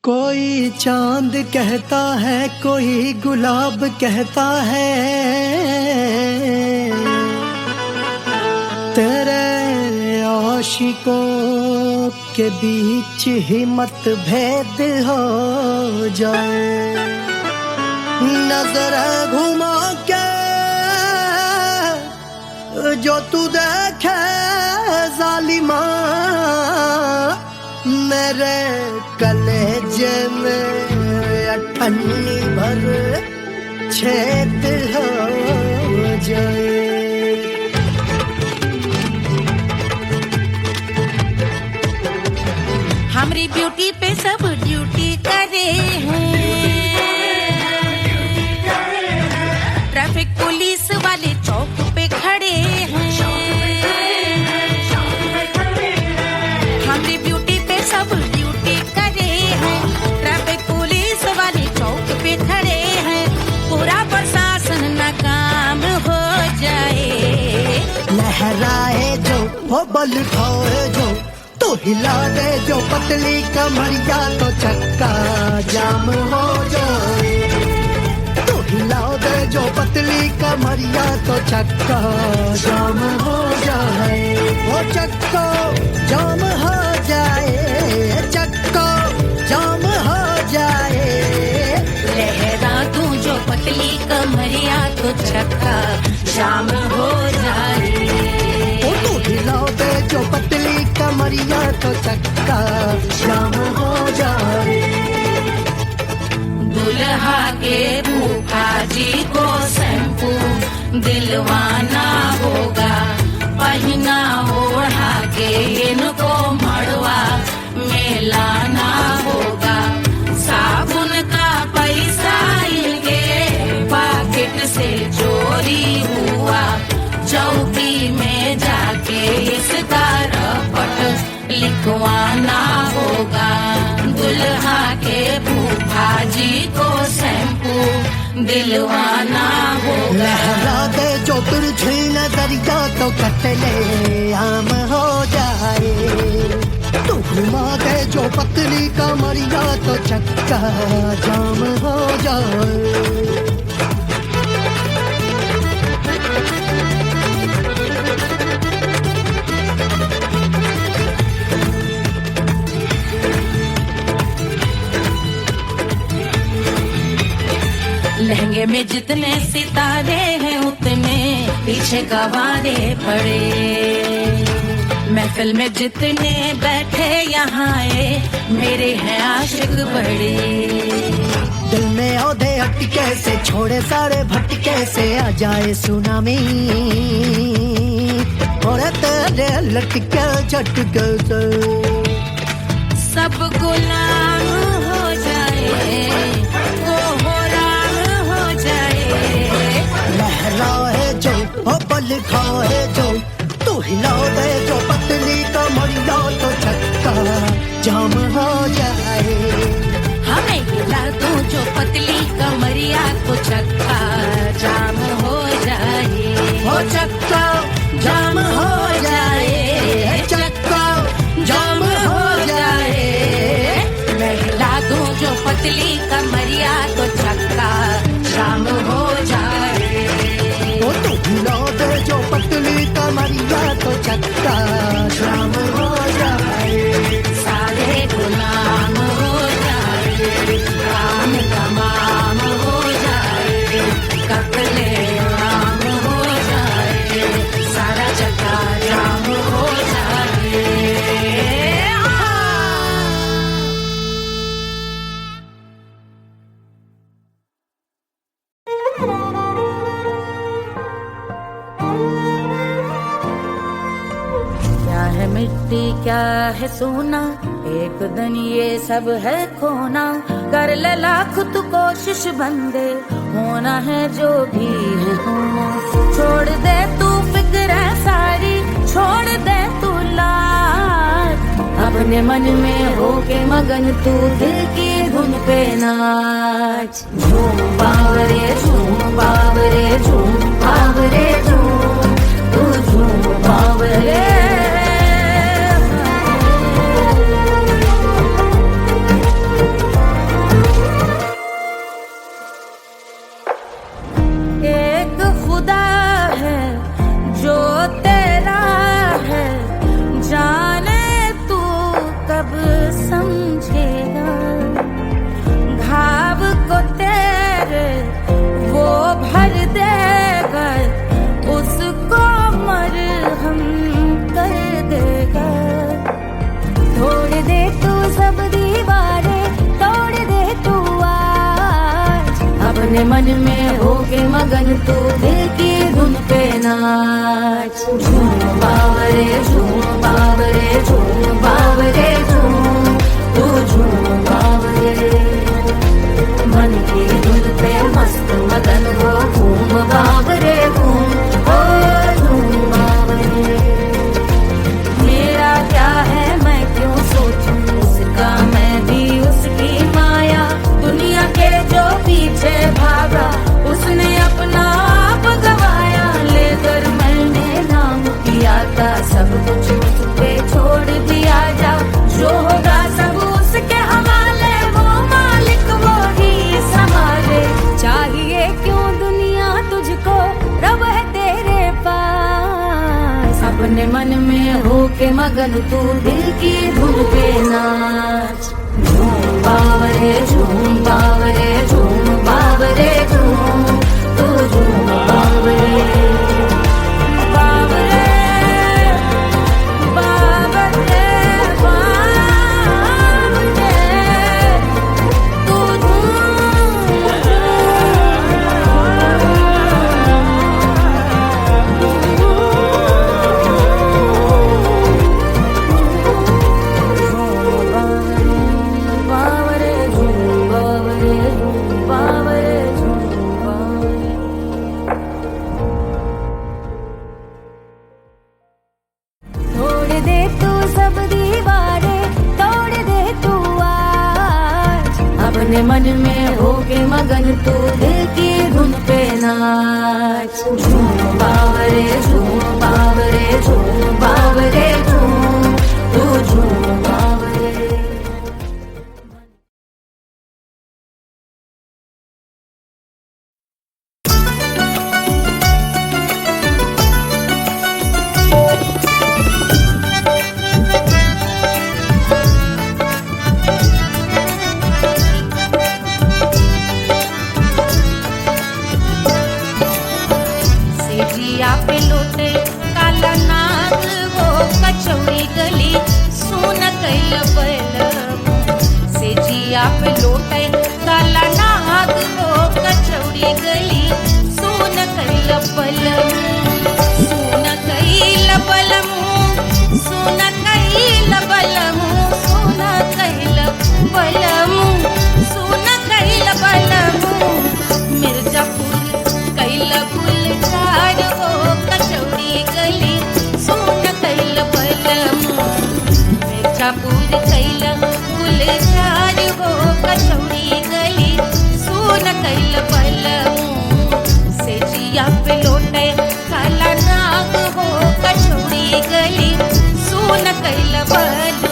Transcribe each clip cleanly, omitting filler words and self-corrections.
कोई चांद कहता है, कोई गुलाब कहता है, तेरे आशिकों के बीच ही मतभेद हो जाए। नजर घुमा के जो तू देखे जालिमा, मेरे कलेजे में अठन्नी भर छेद हो जाए। हमारी ब्यूटी पे सब ड्यूटी करे हैं, ट्रैफिक पुलिस वाले चौक पे खड़े हैं। हमारी ब्यूटी पे सब ड्यूटी करे हैं, ट्रैफिक पुलिस वाले चौक पे खड़े हैं। पूरा प्रशासन नाकाम हो जाए। लहराए जो वो बल खाए जो, तो हिला दे जो पतली कमरिया, तो चक्का जाम हो जाए। तो हिला दे जो पतली कमरिया, तो चक्का जाम हो जाए। वो चक्का जाम हो जाए, चक्का जाम हो जाए। लहरा तू जो पतली कमरिया, तो चक्का जाम हो जाए। तो हिला दे जो पतली कमरिया, तो चक्का जाम हो जाए। दुल्हा के फूफा जी को शैम्पू दिलवाना होगा, पहना ओढ़ा के इनको मड़वा में लाना होगा। साबुन का पैसा इनके पॉकेट से चोरी हुआ, चौकी में जाके इसका रपट लिखवाना होगा। दुल्हा के फूफा जी को शैम्पू दिलवाना होगा। लहरा दे जो तुरझी नजरिया, तो कतले आम हो जाए। तू घुमा दे जो पतली कमरिया, तो चक्का जाम हो जाए। लहंगे में जितने सितारे हैं, उतने पीछे गवारे पड़े। महफिल में जितने बैठे यहाँ आए, मेरे हैं आशिक बड़े। दिल में औधे हटके से, छोड़े सारे भटके से, आ जाए सुनामी और तेरे लटके झटके से सब गुलाम हो जाए, वो हो राम हो जाए। लहराए जो वो बल खाए जो, तू हिला दे जो पतली कमरिया, तो चक्का जाम हो जाए। हमें हिला दो जो पतली कमरिया, तो चक्का जाम हो जाए। वो चक्का जाम हो जाए, चक्का जाम हो जाए। मैं हिला दूं जो पतली कमरिया, तो चक्का जाम हो जाए। वो तू हिला दे जो पतली कमरिया, तो चक्का जाम हो जाए। सारे गुलाम हो जाए, काम तमाम हो जाए, कपले आम हो जाए, सारा चक्का जाम हो जाए। क्या है मिट्टी क्या है सोना, एक दिन ये सब है खोना। कर ले लाख तू कोशिश बंदे, होना है जो भी है होना। छोड़ दे तू फिक्र सारी, छोड़ दे तू लाज, अपने मन में होके मगन तू दिल की धुन पे नाच। झूम बावरे झूम बावरे झूम बावरे झूम, तू झूम बावरे। अपने मन में होके मगन तू दिल की धुन पे नाच। झूम बावरे झूम बावरे झूम बावरे झूम, तू झूम बावरे। मन की धुन पे मस्त मगन हो घूम बावरे घूम, ओ झूम बावरे। मेरा क्या है मैं क्यों सोचूं उसका, मैं भी उसकी माया। दुनिया के जो पीछे भागा उसने अपना आप गवाया। लेकर मैंने नाम किया था सब कुछ उस पे छोड़ दिया जा। जो होगा सब उसके हवाले, वो मालिक वो ही संभाले। चाहिए क्यों दुनिया तुझको, रब है तेरे पास। अपने मन में होके मगन तू दिल की धुन पे नाच। झूम बावरे झूम बावरे झूम बावरे झूम, तू झूम बावरे। बावरे बावरे बावरे, तू बावरे झूम बावरे झूम बावरे झूम बावरे। तोड़ दे तू सब दीवारें, तोड़ दे तू आज। अपने मन में होके मगन तू दिल की धुन पे नाच। झूम बावरे झूम बावरे झूम बावरे झूम, तू झूम बावरे। सेजिया पे लोटे काला नाग वो कचौड़ी गली सुन कैल बलमु। सेजिया पे लोटे काला नाग वो कचौड़ी गली सुन कैल बलमु। सुन कैल बलमु, सुन कैल बलमु, सुन कैल बलमु, सुन कैल बलमु। मिर्जापुर कैल गुलजार हो कचौड़ी गली सुन कैल बलमु। मिर्जापुर कैल गुलजार हो कचौड़ी गली सुन कैल बलमु। सेजिया पे लोटे काला नाग हो कचौड़ी गली सुन कैल बलमु।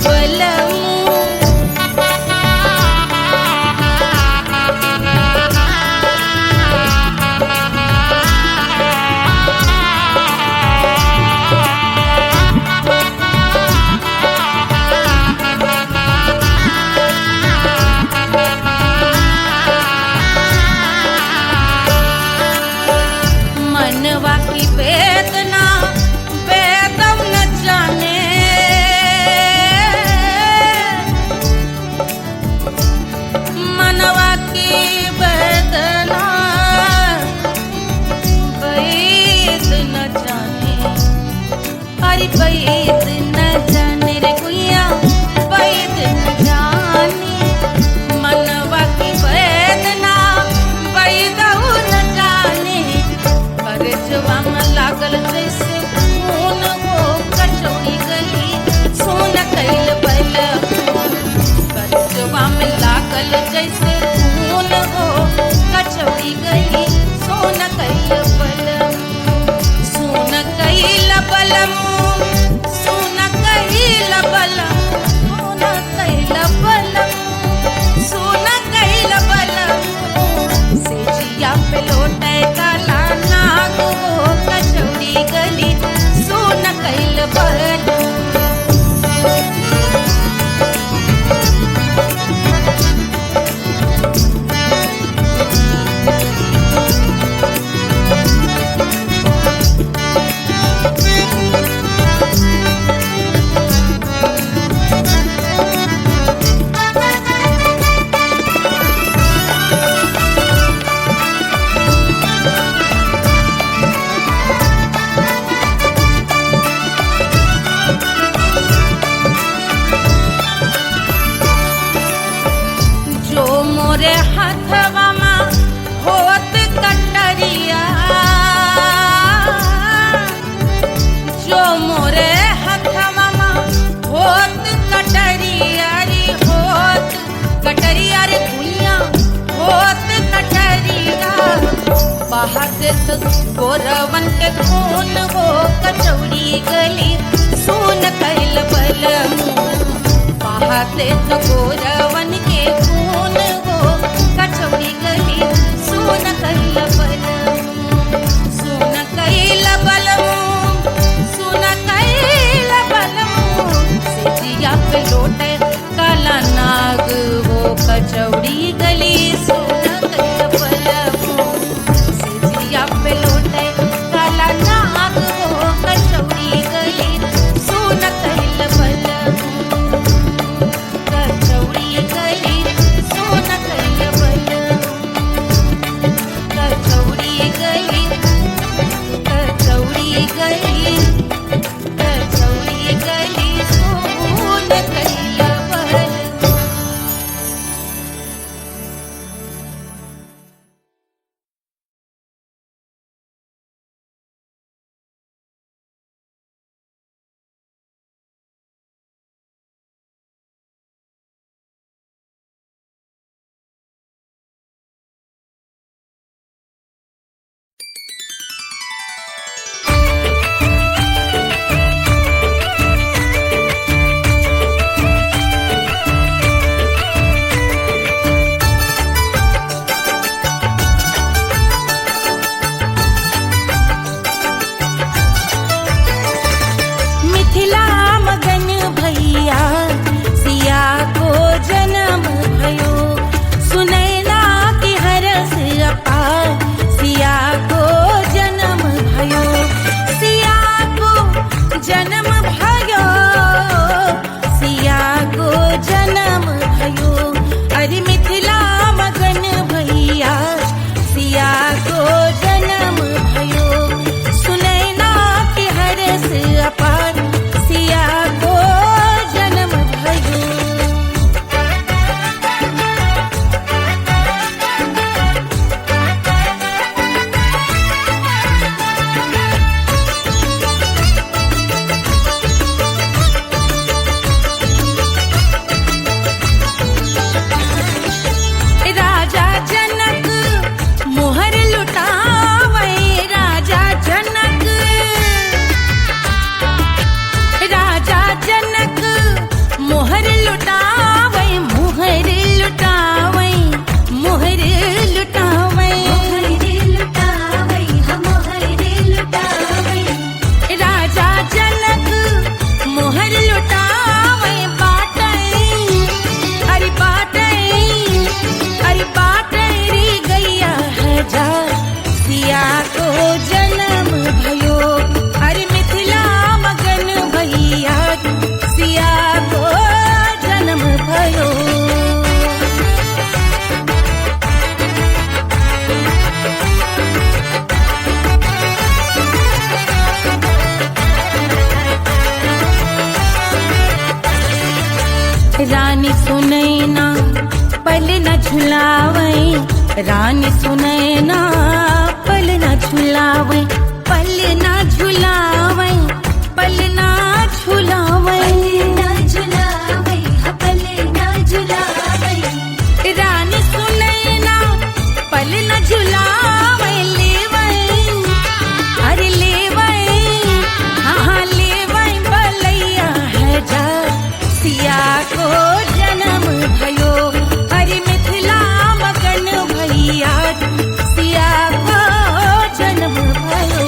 कैल बलमू मनवा की वेदना वेदम न जाने मनवा की वेदना वेद न जाने अरे वेद न जाने रे गुइया वेद न जाने मनवा की वेदना वेद न जाने करजवा में लागल जैसे खून हो कचौड़ी गली सोन कैल बलमू करजवा में लागल जैसे खून हो कचौड़ी गली सोन कैल बलमू सोन कैल बलमू सोन कैल बलमू सोन कैल बलमू से जिया पे लोटे काला नाग हो कचौड़ी गली सोन कैल बलमू जो मोरे हाथवा में होत कटरिया जो मोरे हाथवा में होत कटरिया रे होत कटरिया रे भुइया होत कटरिया बहाते तो गोरवन के खून हो कचौड़ी गली सोन कैल बलमू बहाते तो गोरवन के खून हो कचौड़ी गली सोन कैल बलमू सोन कैल बलमू सोन कैल बलमू से जिया पे लोटे काला नाग हो कचौड़ी गली सोन कैल बलमू से जिया पे लोटे काला नाग हो कचौड़ी गली सोन कैल बलमू कचौड़ी गली सोन कैल बलमू कचौड़ी गली कचौड़ी गली कचौड़ी गली सोन कैल बलमू रानी सुनैना पल न झुलावे, रानी सुनैना पल न झुलावे, पल न झुलावे, पल न झुलावे, पल न झुलावे, रानी सुनैना पल न झुलावे, लेवै अरे लेवै, हाँ लेवै बलैया है जा सिया को जन्म भयो, अरे मिथिला मगन भैया सिया को जन्म भयो।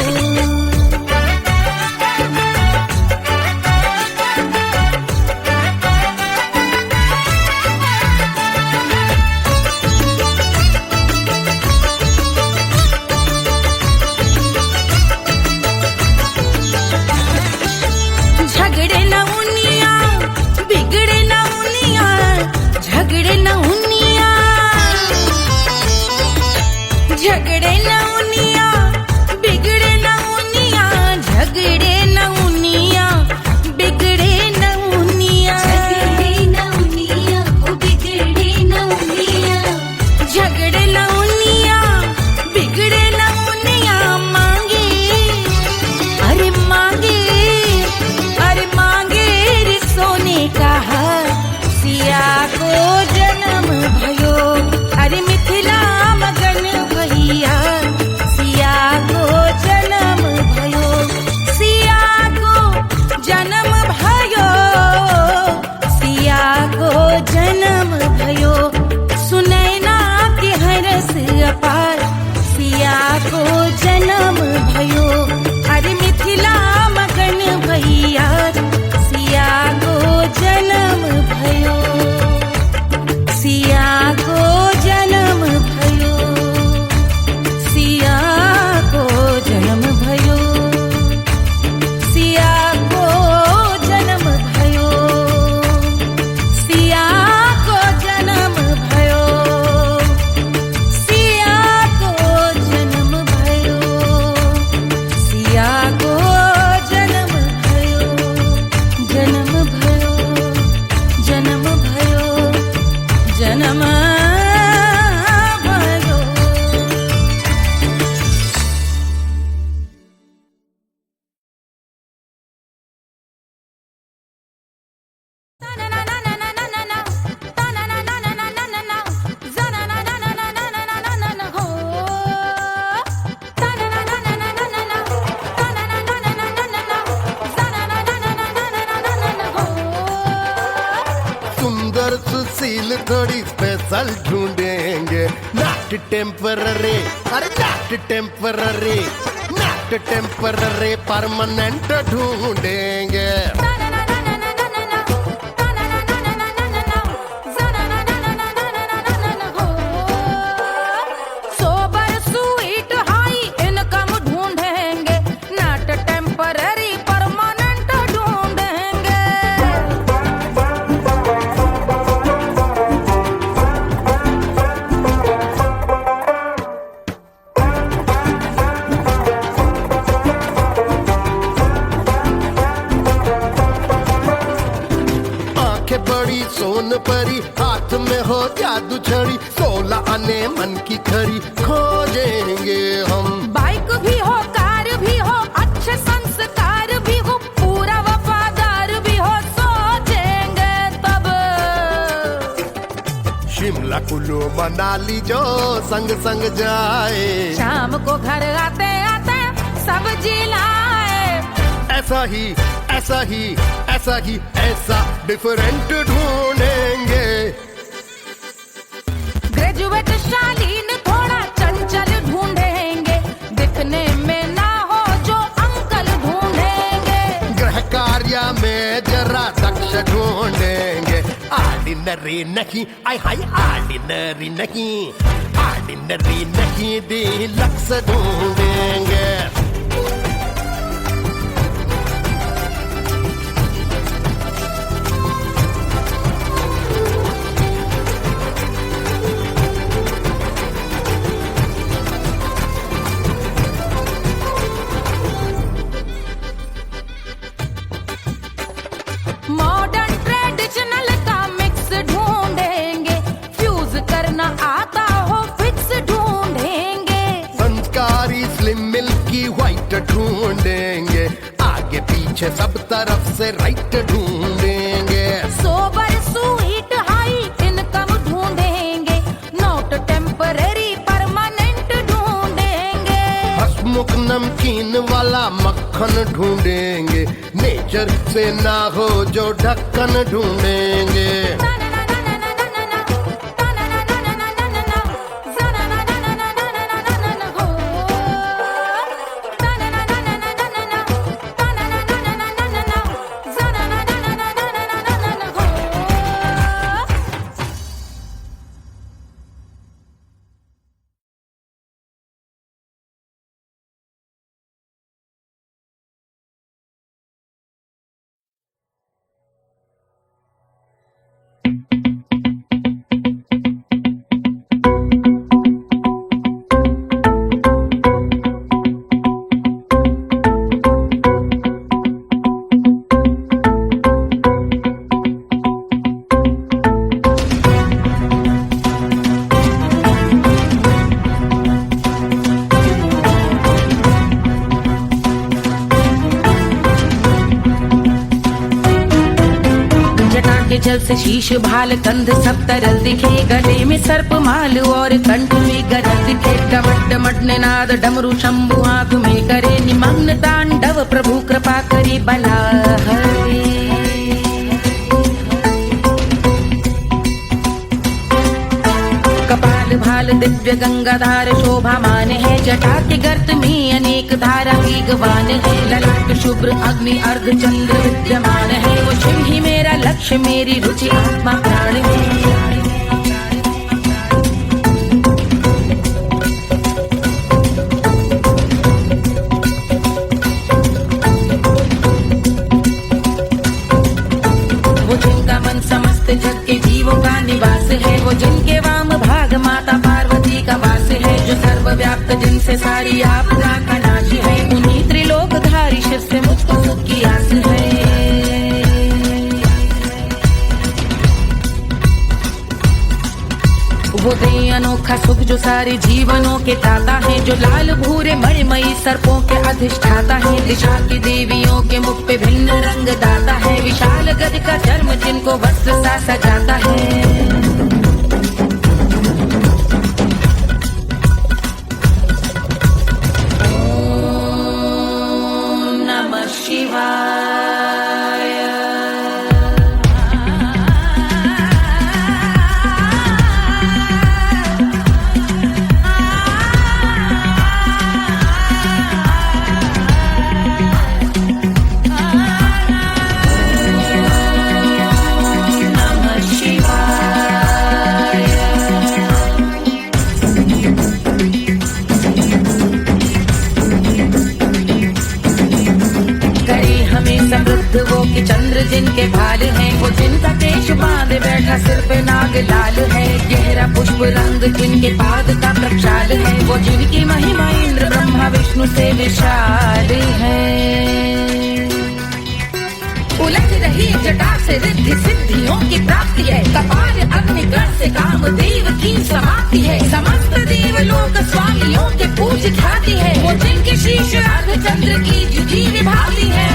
झगड़े न उनिया बिगड़े न उनिया, झगड़े न उनिया, झगड़े न उनिया बिगड़े न उनिया, झगड़े न उनिया बिगड़े न उनिया, झगड़े न उनिया, ओ बिगड़े न उनिया, झगड़े न उनिया बिगड़े न उनिया, मांगे अरे मांगे, अरे मांगे रे सोने का हार सिया को जन्म भयो, अरे मिथिला मगन भैया सिया को जन्म भयो, सिया को जन्म भयो, सिया को जन्म भयो, सुनैना के हरस अपार सिया को जन्म भयो, अरे मिथिला मगन भैया सिया को जन्म भयो, सिया को जन्म भयो, सिया को जन्म भयो, सिया को जन्म भयो, सिया को जन्म भयो, सिया को जन्म भयो, सिया को जन्म भयो, जन्म भयो, जन्म भयो, जन्म भयो। सुंदर सुशील थोड़ी स्पेशल ढूंढेंगे, नॉट टेम्पररी, अरे not temporary, not temporary permanent ढूंढेंगे। सोबर स्वीट हाई इनकम ढूंढेंगे, नॉट टेम्पररी परमानेंट ढूंढेंगे। आंखें बड़ी सोन परी, हाथ में हो जादू छड़ी, 16 आने मन की खरी खोजेंगे हम। बाइक भी हो कार भी हो, अच्छे संस्कार भी हो, पूरा वफादार भी हो, सोचेंगे तब। शिमला कुल्लू मनाली जो संग संग जाए, शाम को घर आते आते सब्जी लाए, ऐसा ही ऐसा ही ऐसा ही ऐसा डिफरेंट ढूंढेंगे। ग्रेजुएट शालीन थोड़ा चंचल ढूंढेंगे, दिखने में ना हो जो अंकल ढूंढेंगे। गृह कार्य में जरा दक्ष ढूंढेंगे, ऑर्डिनरी नहीं, आय हाय ऑर्डिनरी नहीं, ऑर्डिनरी नहीं डिलक्स ढूंढेंगे। मॉडर्न ट्रेडिशनल का मिक्स पीछे सब तरफ से राइट ढूंढेंगे। सोबर स्वीट हाई इनकम ढूंढेंगे, नोट टेम्पररी परमानेंट ढूंढेंगे। हंसमुख नमकीन वाला मक्खन ढूंढेंगे, नेचर से ना हो जो ढक्कन ढूंढेंगे। जल से शीश भाल कंध सब तरल दिखे, गले में सर्प माल और कंठ में गरल दिखे। डमट डमट निनाद डमरू शंभु आंख में करे निमग्न तांडव, प्रभु कृपा करे बला हरे। कपाल भाल दिव्य गंगाधार शोभामान है, जटा के गर्त में अनेक धारा वेगवान है। ललाट शुभ्र अग्नि अर्ध चंद्र विद्यमान है, वो शिव ही मेरा लक्ष्य मेरी रुचि आत्मा प्राण है। वो जिनका मन समस्त जग के जीवों का निवास है, वो जिनके वाम भाग माता पार्वती का वास है। जो सर्वव्याप्त जिनसे सारी आपदा का नाश है, उन्हीं त्रिलोकधारी शिव से मुझको सुख की आस है। वो दे अनोखा सुख जो सारे जीवनों के दाता है, जो लाल भूरे मणिमयी सर्पों के अधिष्ठाता है। दिशा की देवियों के मुख पे भिन्न रंग दाता है, विशाल गज का चर्म जिनको वस्त्र सा सजाता है। ओम नमः शिवाय। वो कि चंद्र जिनके भाल हैं, वो जिनका केश बांधे बैठा सिर पे नाग लाल है। गहरा पुष्प रंग जिनके पाद का प्रक्षाल है, वो जिनकी महिमा इंद्र ब्रह्मा विष्णु से विशाल है। उलझ रही जटा से रिद्धि सिद्धियों की प्राप्ति है, कपाल अग्निगण से कामदेव की समाप्ति है। समस्त देवलोक स्वामियों के पूज ख्याति है, वो जिनके शीश अर्ध चंद्र की जुजी विभाती है।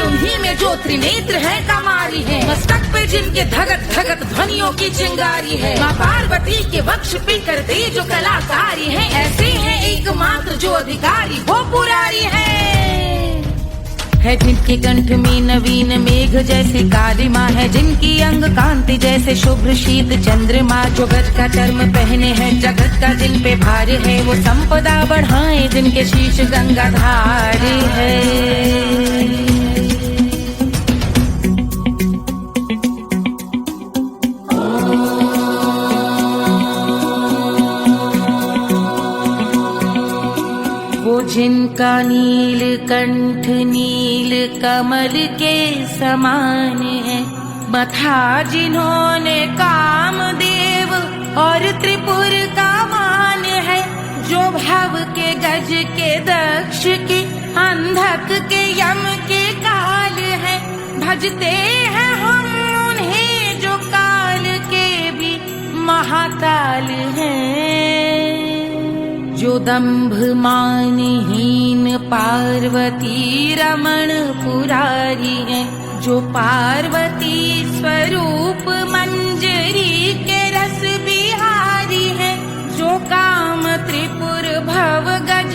उन्हीं में जो त्रिनेत्र है कमारी है, मस्तक पे जिनके धगत धगत ध्वनियों की चिंगारी है। माँ पार्वती के वक्ष पे करते जो कलाकारी है, ऐसे हैं एकमात्र जो अधिकारी वो पुरारी है। जिनके कंठ में नवीन मेघ जैसे कालिमा है, जिनकी अंग कांति जैसे शुभ्र शीत चंद्रमा। जो गज का चर्म पहने हैं जगत का जिन पे भार है, वो संपदा बढ़ाए जिनके शीश गंगाधार है। जिनका नील कंठ नील कमल के समान है, मथा जिन्होंने कामदेव और त्रिपुर का मान है। जो भव के गज के दक्ष के अंधक के यम के काल है, भजते हैं हम उन्हें जो काल के भी महाकाल हैं। जो दंभ मानहीन पार्वती रमण पुरारी हैं। जो पार्वती स्वरूप मंजरी के रस बिहारी है। जो काम त्रिपुर भव गज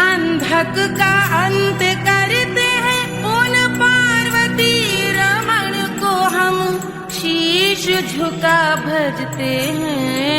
अंधक का अंत करते हैं। उन पार्वती रमण को हम शीश झुका भजते हैं।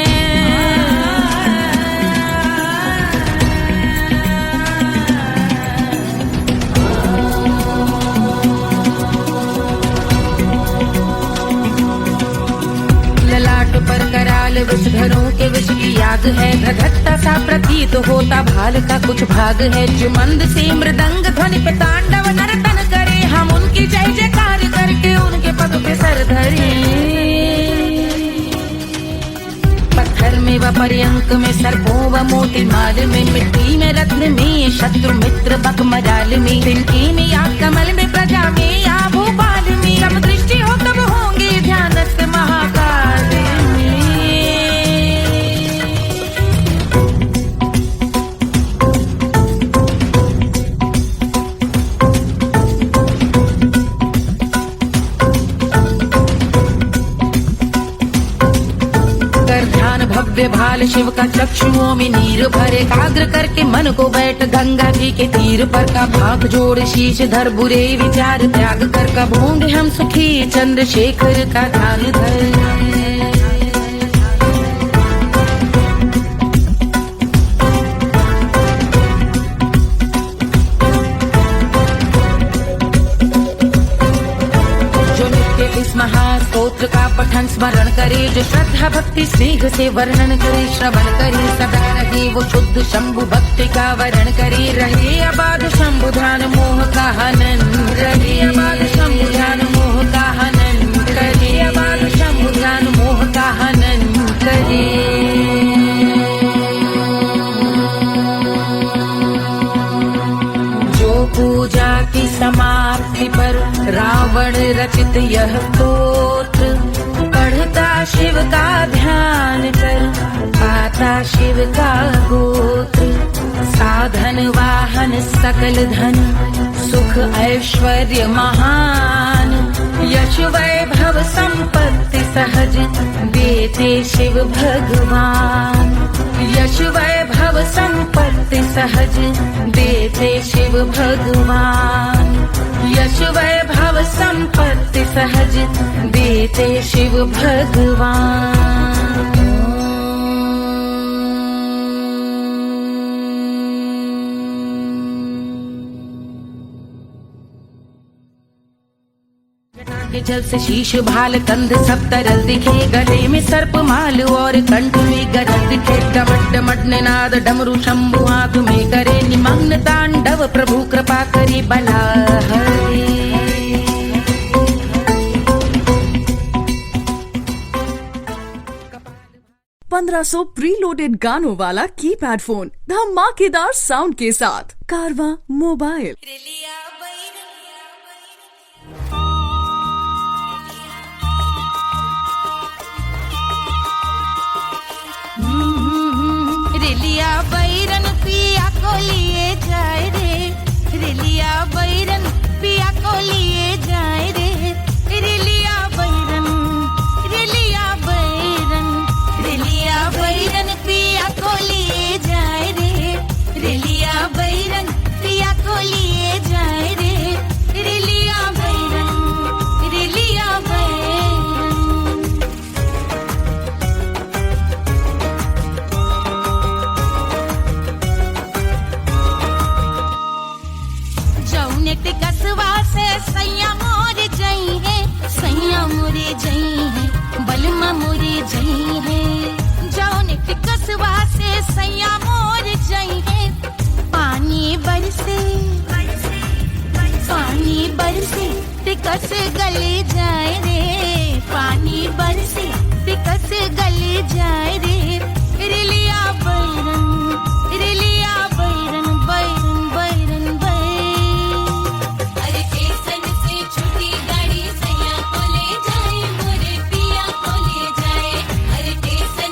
ललाट पर कराल विषधरों के विष की याद है। धधकता सा प्रतीत होता भाल का कुछ भाग है। जो मंद से मृदंग ध्वनि पे तांडव नर्तन करे। हम उनकी जय जयकार करके उनके पद पे सर धरे। पत्थर में व पर्यंक में सर्पों व मोती माल में। मिट्टी में रत्न में शत्रु मित्र बक मजाल में। तिनके में या कमल में प्रजा में या भोपाल में। अब दृष्टि हो तब होंगे ध्यानस्थ महाकाल में। ध्यान भव्य भाल शिव का चक्षुओं में नीर भरे। एकाग्र करके मन को बैठ गंगा जी के तीर पर। का भाग जोड़ शीश धर बुरे विचार त्याग कर। कब होंगे हम सुखी चंद्रशेखर का ध्यान धर। इस महास्तोत्र का पठन स्मरण करे। जो श्रद्धा भक्ति स्नेह से वर्णन करे। श्रवण करे सदा रहे वो शुद्ध शंभु भक्ति का वर्ण करे। रहे अबाध शंभु ध्यान मोह का हनन। रहे अबाध शंभु ध्यान मोह का हनन। करे अबाध शंभु ध्यान मोह का हनन करे। पूजा की समाप्ति पर रावण रचित यह स्तोत्र। पढ़ता शिव का ध्यान कर पाता शिव का गोत्र। साधन वाहन सकल धन सुख ऐश्वर्य महान। यश वैभव संपत्ति सहज देते शिव भगवान। यश वैभव संपत्ति सहज देते शिव भगवान। यश वैभव संपत्ति सहज देते शिव भगवान। के जल से शीश भाल कंध सब तरल दिखे। गले में सर्प माल और कंठ में गरज दिखे। डमट डमट निनाद डमरू शंभु हाथ में करे। निमग्न तांडव प्रभु कृपा करे बला हरे। 1500 प्रीलोडेड गानों वाला कीपैड फोन धमाकेदार साउंड के साथ कारवा मोबाइल। रिलिया बैरन पिया को लिए जाए रे। रिलिया बैरन पिया को लिए जाए रे। रिलिया बैरन रिलिया बैरन रिलिया बैरन पिया को लिए जाए रे। रिलिया बैरन पिया को लिए जाए रे। रिलिया बैरन रिलिया बैरन। जौनेट कसवा से सैया मोरे जई है। सैया मोरे जई है। बलमा मोरे जई है। जौनेट कसवा से सैया मोरे जई है। पानी बरसे पानी बरसे तिकस गले जाए रे। पानी बरसे तिकस गले जाए रे। रिलिया बैरन रिलिया बैरन बैरन बैरन बैरन। अरे स्टेशन से छूटी गाड़ी सैया को ले जाए। मोरे पिया को ले जाए। अरे स्टेशन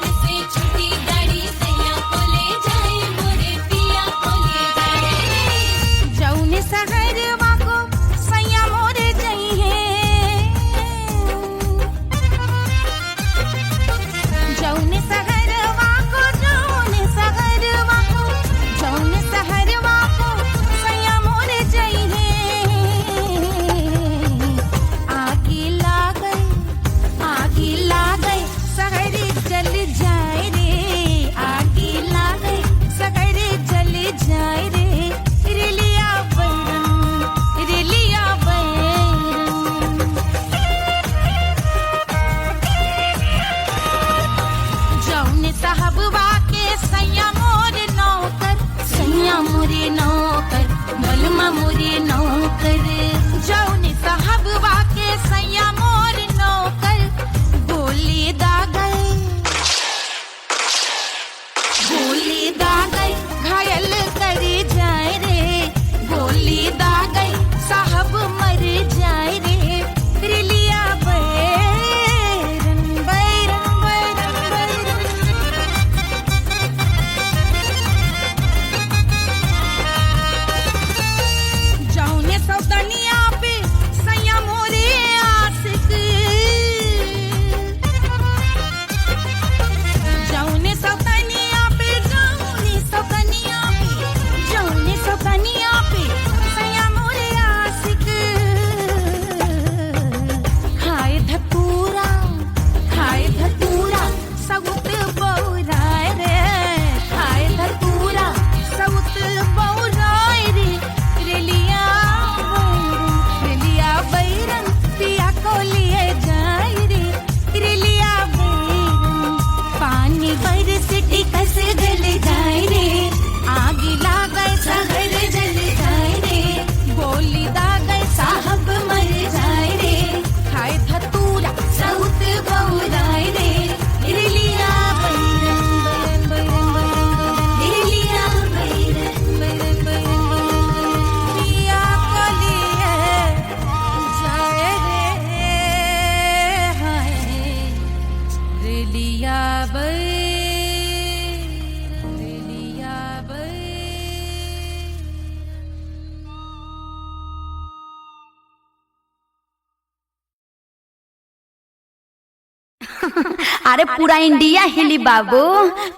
अरे पूरा इंडिया हिली बाबू,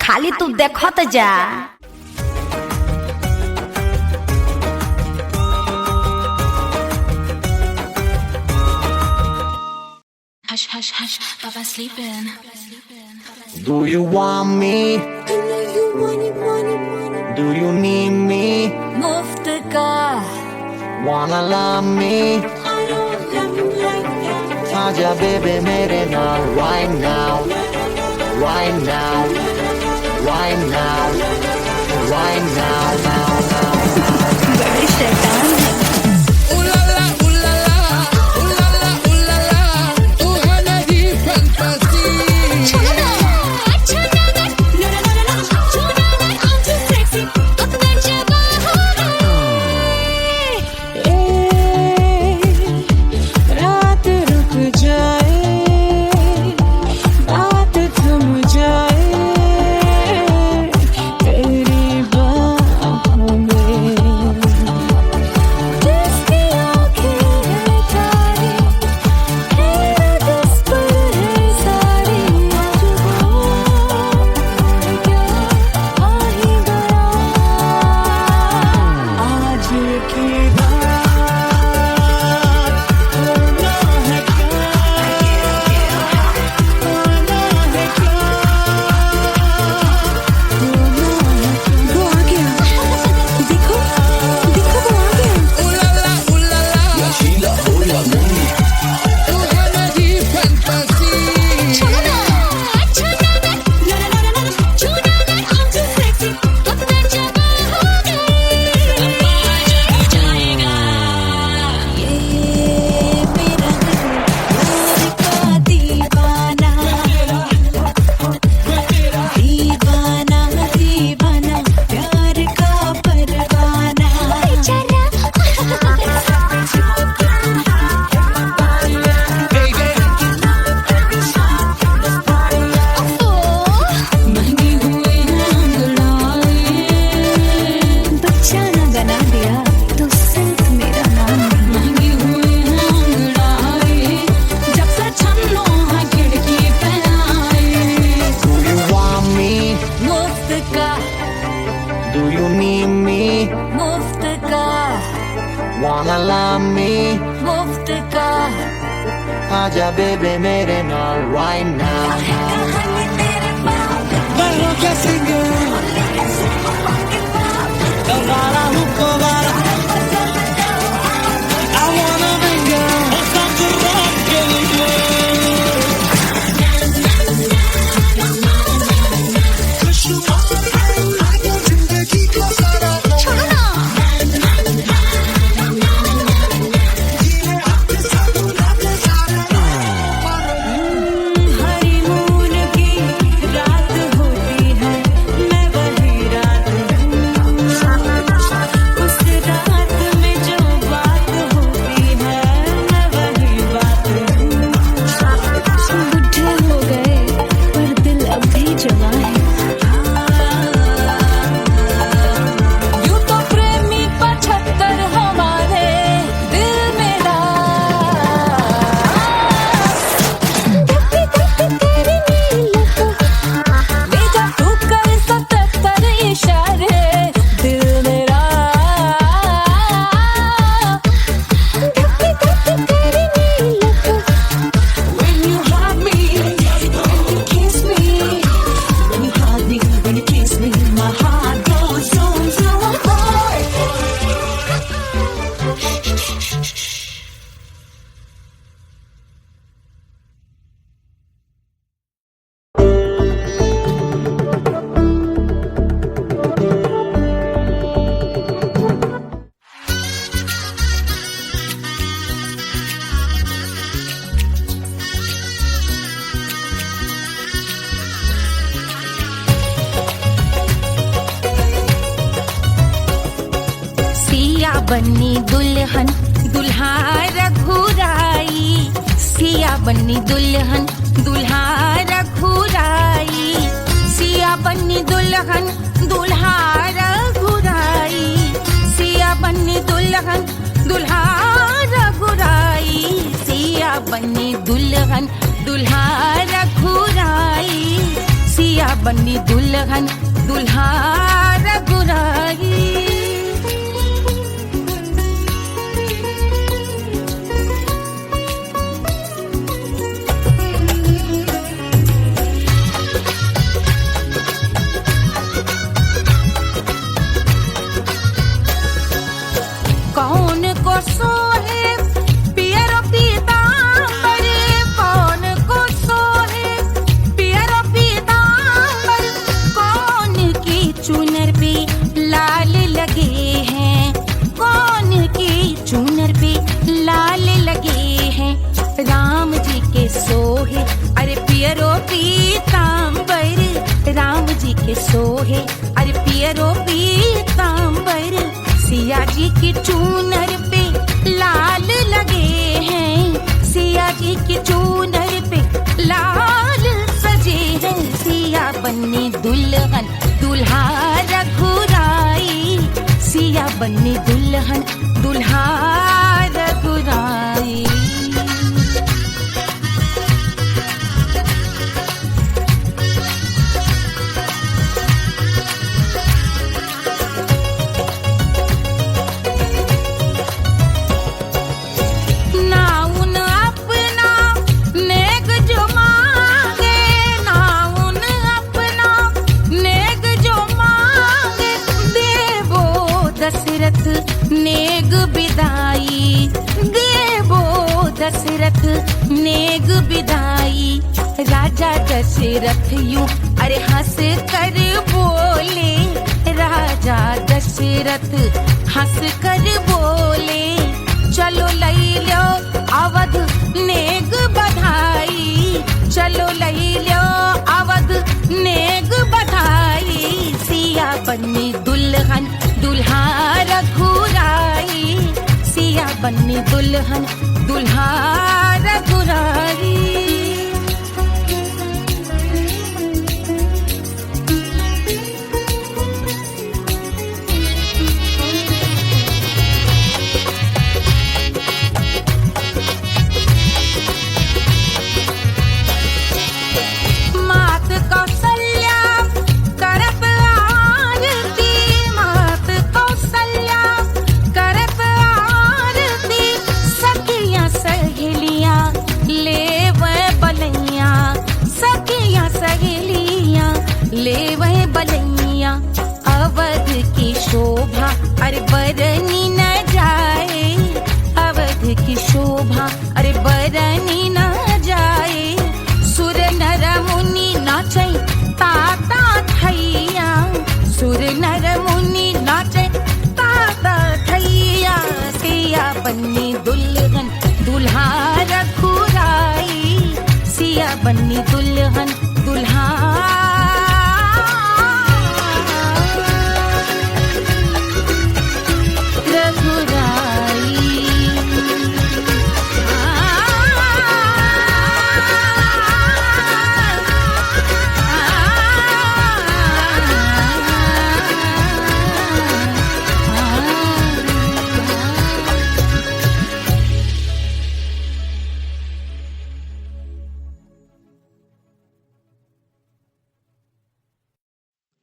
खाली तू देखत जा। Hush, hush, hush, Papa sleeping. Do you want me? Do you need me? मुफ्त का Wanna love me? आजा baby मेरे नाल right now, right now, right now, right now, now, now, now. बड़े शैतान है। Wanna love me? मुफ्त का आजा baby मेरे नाल right now. Barro que sigue. Cavara no cavara. I wanna bring girl. It's time to rock बन्नी दुल्हन दुल्हा रघुराई, सिया बन्नी दुल्हन दुल्हा रघुराई, सिया बन्नी दुल्हन दुल्हा रघुराई, सिया बन्नी दुल्हन दुल्हा रघुराई, सिया बन्नी दुल्हन दुल्हा रघु रघुराई, सिया बनी दुल्हन दुल्हा रघुराई। कौन को सोहे पियरो पीतांबर, कौन को सोहे पियरो पीतांबर, कौन की चुनर पे लाल लगे हैं, कौन की चुनर पे लाल लगे हैं। राम जी के सोहे अरे पियरो पीतांबर, राम जी के सोहे अरे पियरो पीतांबर, सिया जी की चूनर पे लाल लगे हैं, सिया जी की चूनर पे लाल सजे हैं। सिया बनी दुल्हन दुल्हा रघुराई, सिया बनी दुल्हन दुल्हा रघुराई। नेग बिदाई देवो दशरथ नेग बिदाई, राजा दशरथ यूं अरे हंस कर बोले, राजा दशरथ हंस कर बोले, चलो लई लो अवध नेग बधाई, चलो लई लो अवध नेग बधाई। सिया बनी दुल्हन दुल्हा रघुराई, सिया बनी दुल्हन दुल्हा रघुराई। मात कौशल्या करत आरती, मात कौशल्या करत आरती, सखियां सहेलियां लेवे बलैया, सखियां सहेलियां लेवे बलैया। अवध की शोभा अरे बरनी न जाए, अवध की शोभा अरे बरनी न जाए। सुर नर मुनि नाचे ताता थैया, सुर नर मुनि नाचे ताता थैया। सिया बनी दुल्हन दुल्हा रघुराई, सिया बनी दुल्हन दुल्हा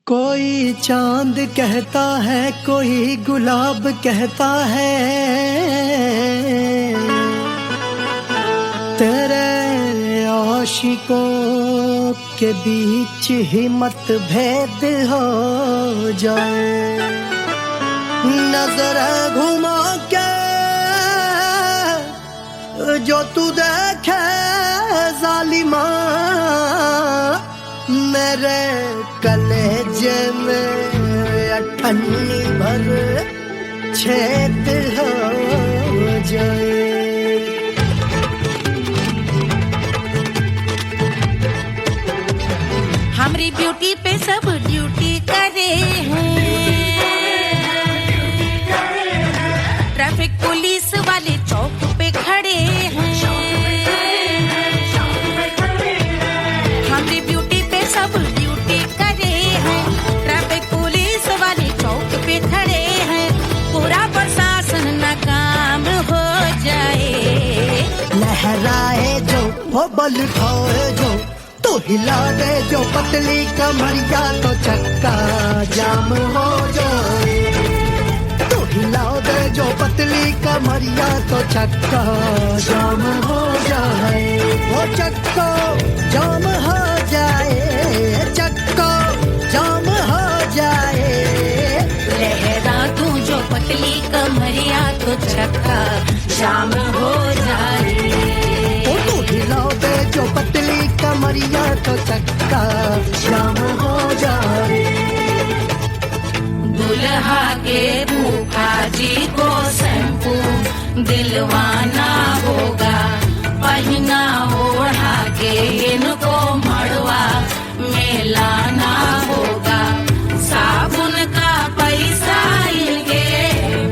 कोई चांद कहता है, कोई गुलाब कहता है, तेरे आशिकों के बीच ही मतभेद हो जाए। नजर घुमा के जो तू देखे जालिमा, मेरे कलेजे में अठन्नी भर छेद हो जाए। हमारी ब्यूटी पे सब ड्यूटी करे हैं, ट्रैफिक पुलिस वाले चौक पे खड़े हैं। हमारी ब्यूटी पे सब ड्यूटी करे हैं, ट्रैफिक पुलिस वाले चौक पे खड़े हैं। पूरा प्रशासन नाकाम हो जाए। लहराए जो वो बल उठाए जो, तो हिला दे जो पतली कमरिया तो चक्का जाम हो जाए। तो हिला दे जो पतली कमरिया तो चक्का जाम हो जाए। वो चक्का जाम हो जाए, चक्का जाम हो जाए। लहरा तू जो पतली कमरिया तो चक्का जाम हो जाए। ओ तो हिला दे जो पतली कमरिया तो चक्का जाम हो जाए। दुल्हा के फूफा जी को शैम्पू दिलवाना होगा, पहना ओढ़ा के इनको मड़वा में लाना होगा। साबुन का पैसा इनके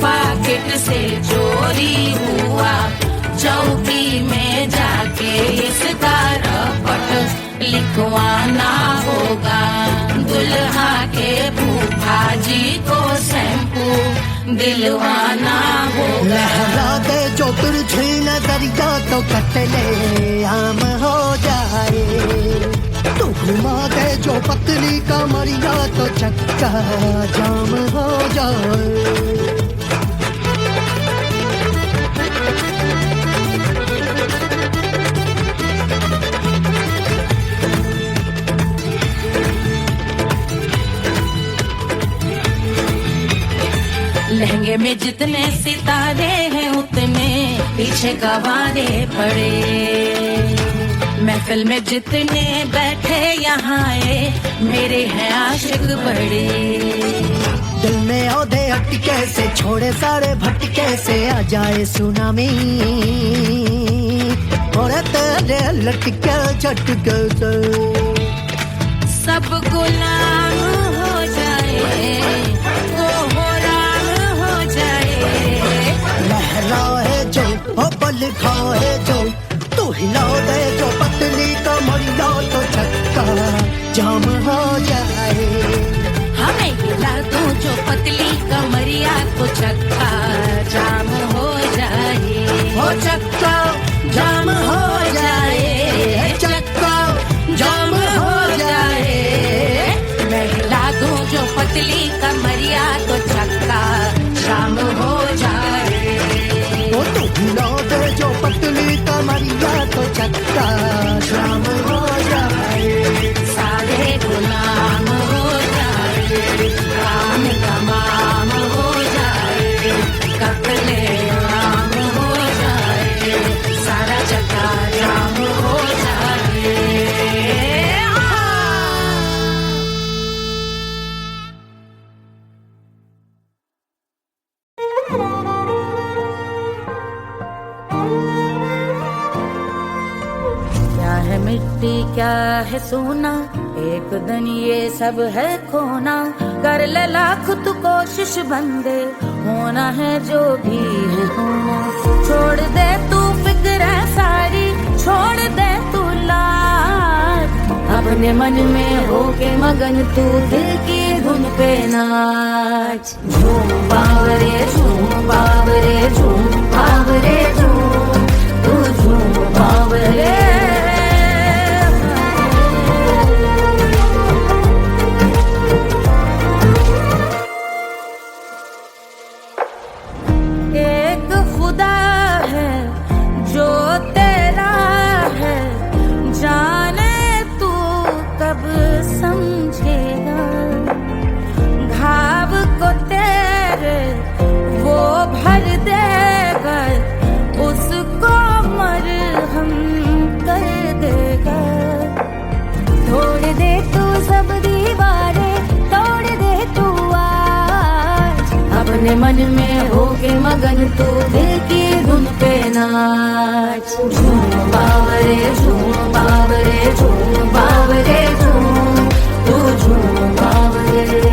पॉकेट से चोरी हुआ, चौकी में जाके इसका रपट लिखवाना होगा। दुल्हा के फूफा जी को शैम्पू दिलवाना होगा। लहरा दे जो तुरझी नजरिया तो कतले आम हो जाए। तू घुमा दे जो पतली कमरिया तो चक्का जाम हो जाए। लहंगे में जितने सितारे हैं उतने पीछे गवारे पड़े। महफिल में जितने बैठे यहाँ आए मेरे हैं आशिक बड़े। दिल में औधे अटके से छोड़े सारे भटके से आ जाए सुनामी। और तेरे लटके झटके से सब गुलाम हो जाए, वो हो राम हो जाए। लहराए जो ओ पल खाए जो, तू हिला दे जो पतली कमरिया तो चक्का जाम हो जाए। हमें हिला दो जो पतली कमरिया तो चक्का जाम हो जाए। ओ चक्का जाम हो जाए, चक्का जाम हो जाए। मैं हिला दूं जो पतली कमरिया तो चक्का जाम हो जाए। ओ तू हिला दे जो पतली कमरिया तो चक्का जाम हो जाए। सारे गुलाम हो जाए, काम तमाम हो जाए। कपले आम हो जाए, सारा चक्का जाम हो जाए। क्या है मिट्टी क्या है सोना, एक दिन ये सब है खोना। कर ले लाख तू कोशिश बंदे, होना है जो भी है होना। छोड़ दे तू फिक्र सारी, छोड़ दे तू लाज। अपने मन में होके मगन तू दिल की धुन पे नाच। झूम बावरे झूम बावरे झूम बावरे झूम, तू झूम बावरे। एक खुदा है जो तेरा है, जाने तू कब समझेगा। घाव को तेरे वो भर देगा, उसको मरहम कर देगा। तोड़ दे तू सब दीवारें, तोड़ दे तू आज। अपने मन में होके मगन तू दिल की धुन पे नाच। झूम बावरे झूम बावरे झूम बावरे झूम, तू झूम बावरे।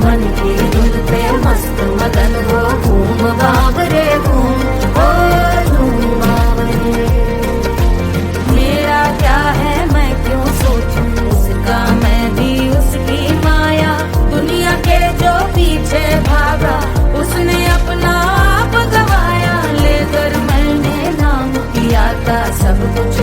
मन की धुन पे मस्त मगन हो, घूम बावरे घूम, ओ झूम बावरे। मेरा क्या है मैं क्यों सोचूं, उसका मैं भी उसकी माया। दुनिया के जो पीछे भागा, उसने अपना आप गवाया। लेकर मैंने नाम किया था सब कुछ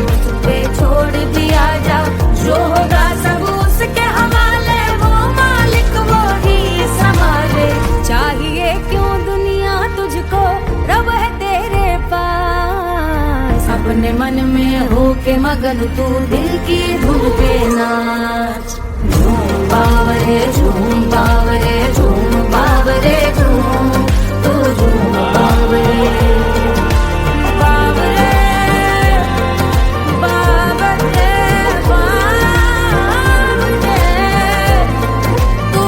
अपने मन में हो के मगन तू दिल की धुन पे नाच। झूम बावरे झूम बावरे झूम बावरे झूम, तू झूम बावरे बावरे बावरे बावरे, तू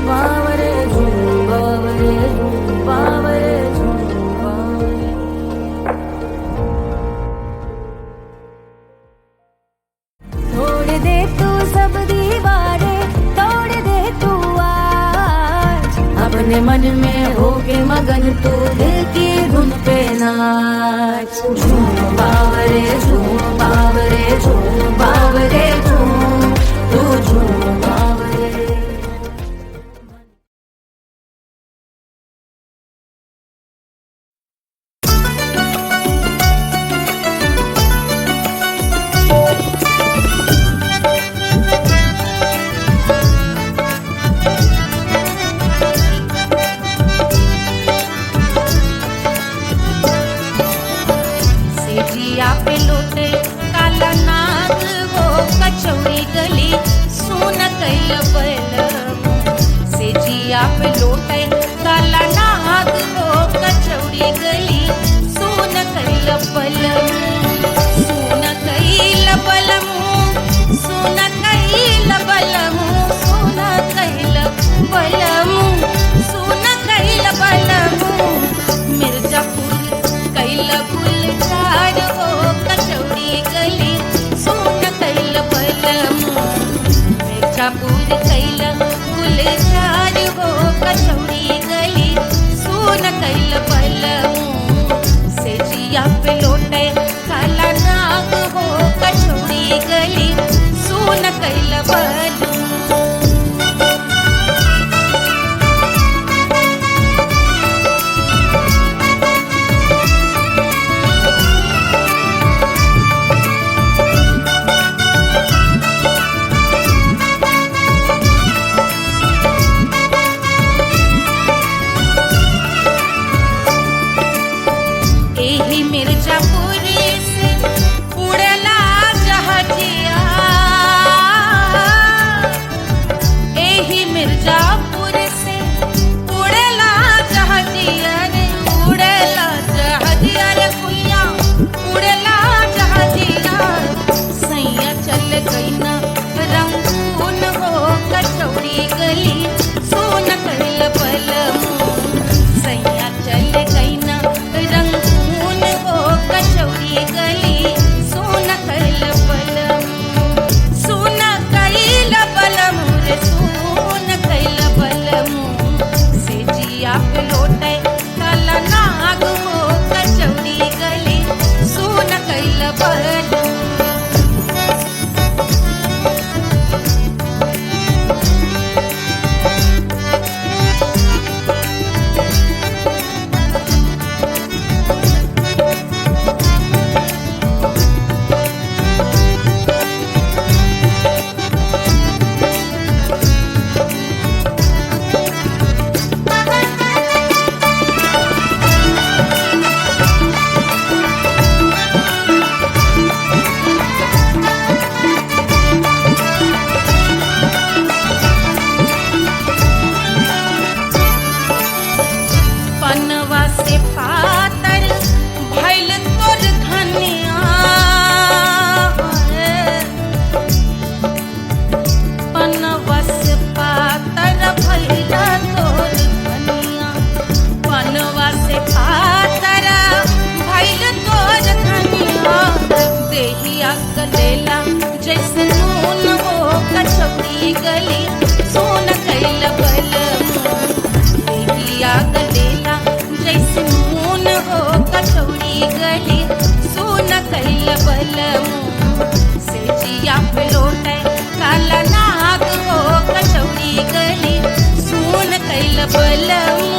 बावरे झूम बावरे झूम बावरे झूम बावरे। तोड़ दे तू सब दीवारें, तोड़ दे तू आज, अपने मन में हो के मगन तू दिल की धुन पे नाच। झूम बावरे झूम बावरे झूम बावरे झूम, तू झूम बावरे। सेजिया पे लोटे काला नाग वो कचौड़ी गली सोन कैल बलम। सेजिया पे लोटे काला नाग वो कचौड़ी गली सोन कैल बलम। सोन कैल बलम, सोन कैल बलम, सोन कैल बलम, सोन कैल बलम। मिर्जापुर कैल गुलजार हो कचौड़ी गली सोन कैल बलम। मिर्जापुर कैल गुलजार हो कचौड़ी गली सोन कैल बलम। सेजिया पे लोटे काला नाग हो कचौड़ी गली सोन कैल बलम। एही मिर्जापुर से उड़ला जहाजिया, एही मिर्जापुर से उड़ला जहाजिया रे, उड़ला जहाजिया रे कुइया, उड़ला जहाजिया। सैया चल गई ना रंगून हो कचौड़ी गली सोन कैल बलम। सैया चल गई ना रंगून हो कचौड़ी गली सोन कैल बलम। सोन कैल बलम रे सोन कैल बलम। सेजिया पे लोटे काला नाग हो कचौड़ी गली सोन कैल बलम। पनवा से पातर भइल तोर धनिया, पनवा से पातर भइल तोर धनिया। पनवा से पातर भइल तोर धनिया। देहिया गलेला जैसे नून हो कचौड़ी गली सोन कैल बलम। देहिया गलेला जैसे नून हो कचौड़ी गली सोन कैल बलम। सेजिया पे लोटे काला नाग हो कचौड़ी गली सोन कैल बलम।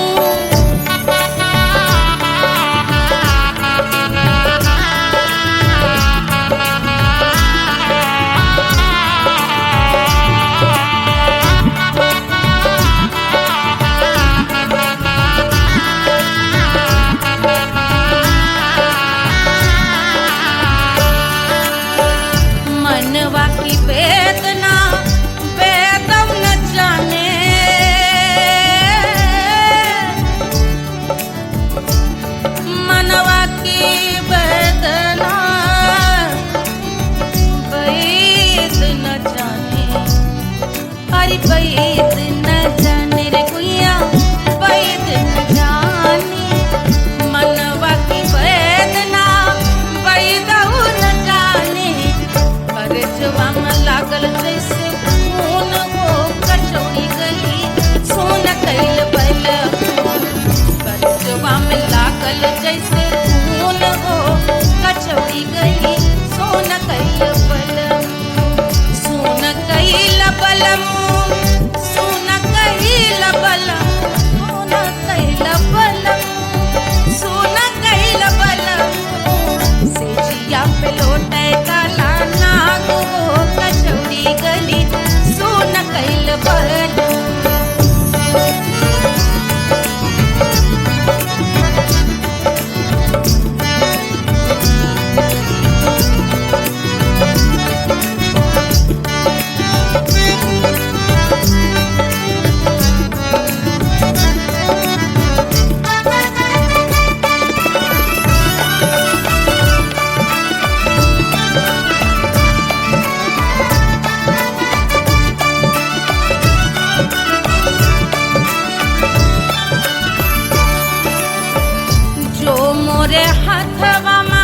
हथवा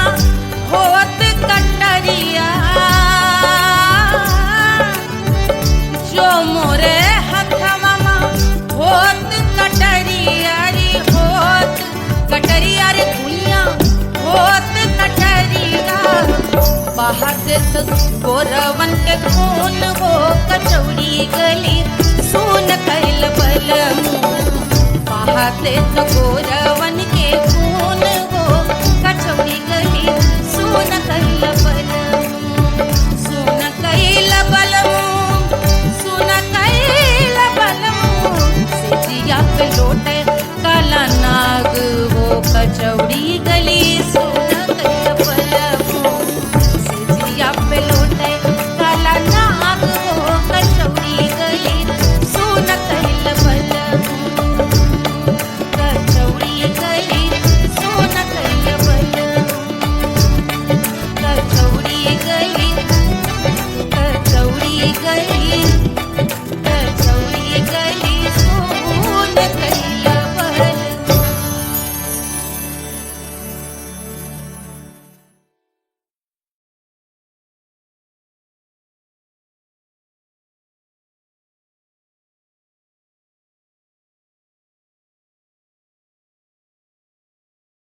होत कटरिया, जो मोरे हथवा होत कटरिया रे, होत कटरिया रे दुनिया होत कटरिया। बाहर से तो गोरवन के खून हो कचौड़ी गली सुन कैल बलमू, बाहर से तो गोरवन के